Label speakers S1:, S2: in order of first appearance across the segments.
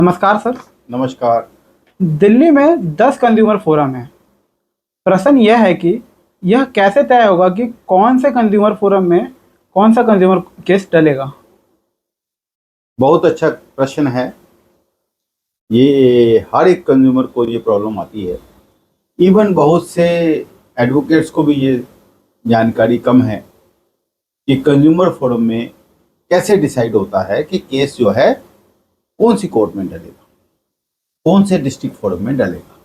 S1: नमस्कार सर।
S2: नमस्कार।
S1: दिल्ली में 10 कंज्यूमर फोरम है। प्रश्न यह है कि यह कैसे तय होगा कि कौन से कंज्यूमर फोरम में कौन सा कंज्यूमर केस डलेगा?
S2: बहुत अच्छा प्रश्न है। ये हर एक कंज्यूमर को ये प्रॉब्लम आती है। इवन बहुत से एडवोकेट्स को भी ये जानकारी कम है कि कंज्यूमर फोरम में कैसे डिसाइड होता है कि केस जो है कौन सी कोर्ट में डलेगा, कौन से डिस्ट्रिक्ट फोरम में डलेगा।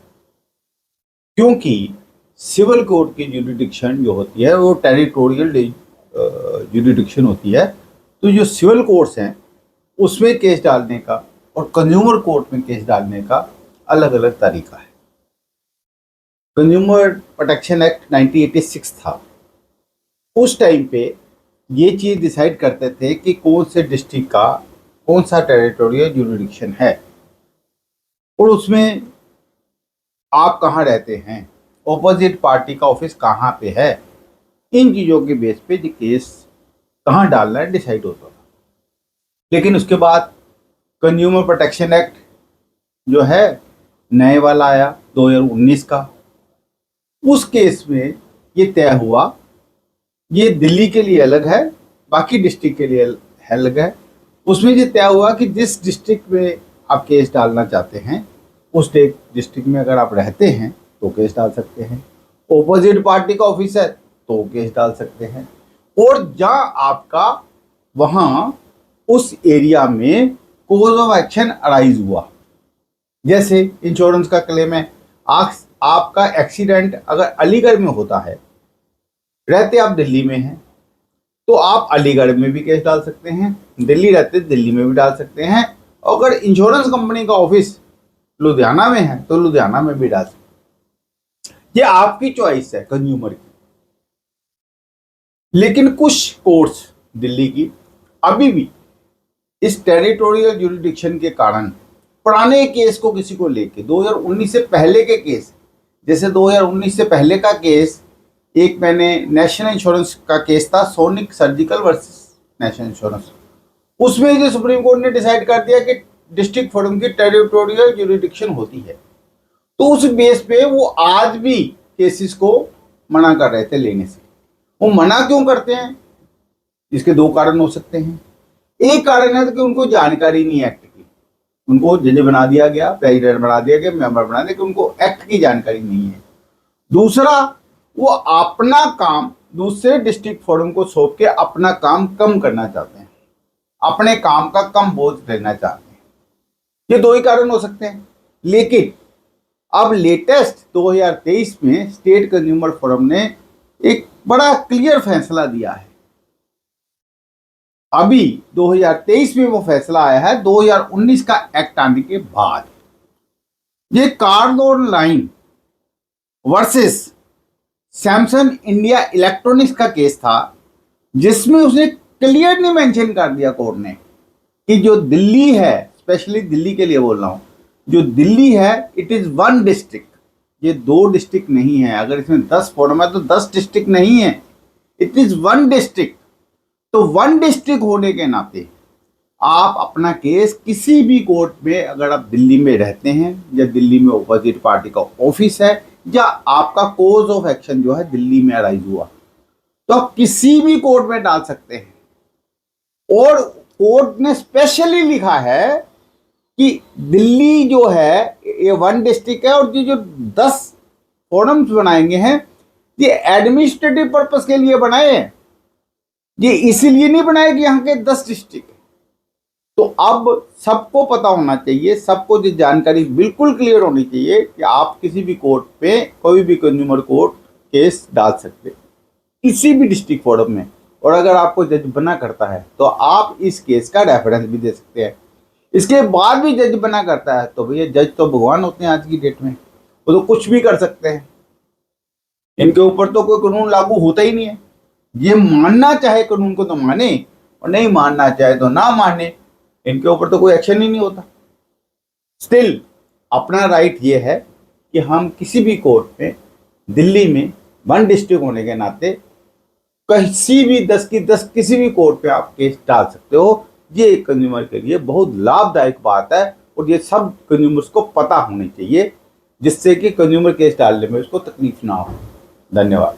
S2: क्योंकि सिविल कोर्ट की जुरिडिक्शन जो होती है वो टेरिटोरियल जुरिडिक्शन होती है। तो जो सिविल कोर्ट्स हैं उसमें केस डालने का और कंज्यूमर कोर्ट में केस डालने का अलग अलग तरीका है। कंज्यूमर प्रोटेक्शन एक्ट 1986 था। उस टाइम पे ये चीज़ डिसाइड करते थे कि कौन से डिस्ट्रिक्ट का कौन सा टेरिटोरियल जुरिडिक्शन है और उसमें आप कहाँ रहते हैं, ऑपोजिट पार्टी का ऑफिस कहाँ पे है, इन चीज़ों के बेस पे ये केस कहाँ डालना है डिसाइड होता था। लेकिन उसके बाद कंज्यूमर प्रोटेक्शन एक्ट जो है नए वाला आया 2019 का। उस केस में ये तय हुआ, ये दिल्ली के लिए अलग है, बाकी डिस्ट्रिक्ट के लिए अलग है। उसमें ये तय हुआ कि जिस डिस्ट्रिक्ट में आप केस डालना चाहते हैं उस डिस्ट्रिक्ट में अगर आप रहते हैं तो केस डाल सकते हैं, ऑपोजिट पार्टी का ऑफिस है तो केस डाल सकते हैं, और जहाँ आपका वहाँ उस एरिया में कोज ऑफ एक्शन अराइज हुआ। जैसे इंश्योरेंस का क्लेम है, आपका एक्सीडेंट अगर अलीगढ़ में होता है, रहते आप दिल्ली में हैं तो आप अलीगढ़ में भी केस डाल सकते हैं, दिल्ली रहते दिल्ली में भी डाल सकते हैं। अगर इंश्योरेंस कंपनी का ऑफिस लुधियाना में है तो लुधियाना में भी डाल सकते हैं। ये आपकी चॉइस है कंज्यूमर की। लेकिन कुछ कोर्ट्स दिल्ली की अभी भी इस टेरिटोरियल जुरिडिक्शन के कारण पुराने केस को किसी को लेके 2019 से पहले के केस, जैसे 2019 से पहले का केस, एक मैंने नेशनल इंश्योरेंस का केस था, sonic surgical versus national insurance. उसमें जो सुप्रीम कोर्ट ने डिसाइड कर दिया कि डिस्ट्रिक्ट फोरम की टेरिटोरियल जुरिडिक्शन होती है, तो उस बेस पे वो आज भी केसेस को मना कर रहे थे लेने से। वो मना क्यों करते हैं? इसके दो कारण हो सकते हैं। एक कारण है कि उनको जानकारी नहीं है एक्ट की, उनको जज बना दिया गया, प्रेसिडेंट बना दिया गया, मेंबर बना दिया, कि उनको एक्ट की जानकारी नहीं है। दूसरा, वो अपना काम दूसरे डिस्ट्रिक्ट फोरम को सौंप के अपना काम कम करना चाहते हैं, अपने काम का कम बोझ लेना चाहते हैं। ये दो ही कारण हो सकते हैं। लेकिन अब लेटेस्ट 2023 में स्टेट कंज्यूमर फोरम ने एक बड़ा क्लियर फैसला दिया है। अभी 2023 में वो फैसला आया है 2019 का एक्ट आने के बाद। ये Cardone line versus Samsung India electronics का केस था, जिसमें उसने क्लियरली मेंशन कर दिया कोर्ट ने कि जो दिल्ली है, स्पेशली दिल्ली के लिए बोल रहा हूं, जो दिल्ली है इट इज वन डिस्ट्रिक्ट। ये दो डिस्ट्रिक्ट नहीं है। अगर इसमें 10 फोरम है तो 10 डिस्ट्रिक्ट नहीं है, इट इज वन डिस्ट्रिक्ट। तो वन डिस्ट्रिक्ट होने के नाते आप अपना केस किसी भी कोर्ट में, अगर आप दिल्ली में रहते हैं या दिल्ली में ऑपोजिट पार्टी का ऑफिस है या आपका कोज ऑफ एक्शन जो है दिल्ली में अराइज हुआ, तो आप किसी भी कोर्ट में डाल सकते हैं। और कोर्ट ने स्पेशली लिखा है कि दिल्ली जो है ये वन डिस्ट्रिक्ट है, और ये जो 10 फोरम्स बनाएंगे हैं ये एडमिनिस्ट्रेटिव पर्पस के लिए बनाए हैं, ये इसीलिए नहीं बनाए कि यहाँ के 10 डिस्ट्रिक्ट। तो अब सबको पता होना चाहिए, सबको जो जानकारी बिल्कुल क्लियर होनी चाहिए कि आप किसी भी कोर्ट पे कोई भी कंज्यूमर कोर्ट केस डाल सकते किसी भी डिस्ट्रिक्ट फोरम में। और अगर आपको जज बना करता है तो आप इस केस का रेफरेंस भी दे सकते हैं। इसके बाद भी जज बना करता है तो भैया जज तो भगवान होते हैं आज की डेट में, वो तो कुछ भी कर सकते हैं। इनके ऊपर तो कोई कानून लागू होता ही नहीं है। ये मानना चाहे कानून को तो माने और नहीं मानना चाहे तो ना माने, इनके ऊपर तो कोई एक्शन ही नहीं होता। स्टिल अपना राइट ये है कि हम किसी भी कोर्ट में दिल्ली में वन डिस्ट्रिक्ट होने के नाते किसी भी 10 की 10 किसी भी कोर्ट पे आप केस डाल सकते हो। ये कंज्यूमर के लिए बहुत लाभदायक बात है और ये सब कंज्यूमर्स को पता होने चाहिए, जिससे कि कंज्यूमर केस डालने में उसको तकलीफ ना हो। धन्यवाद।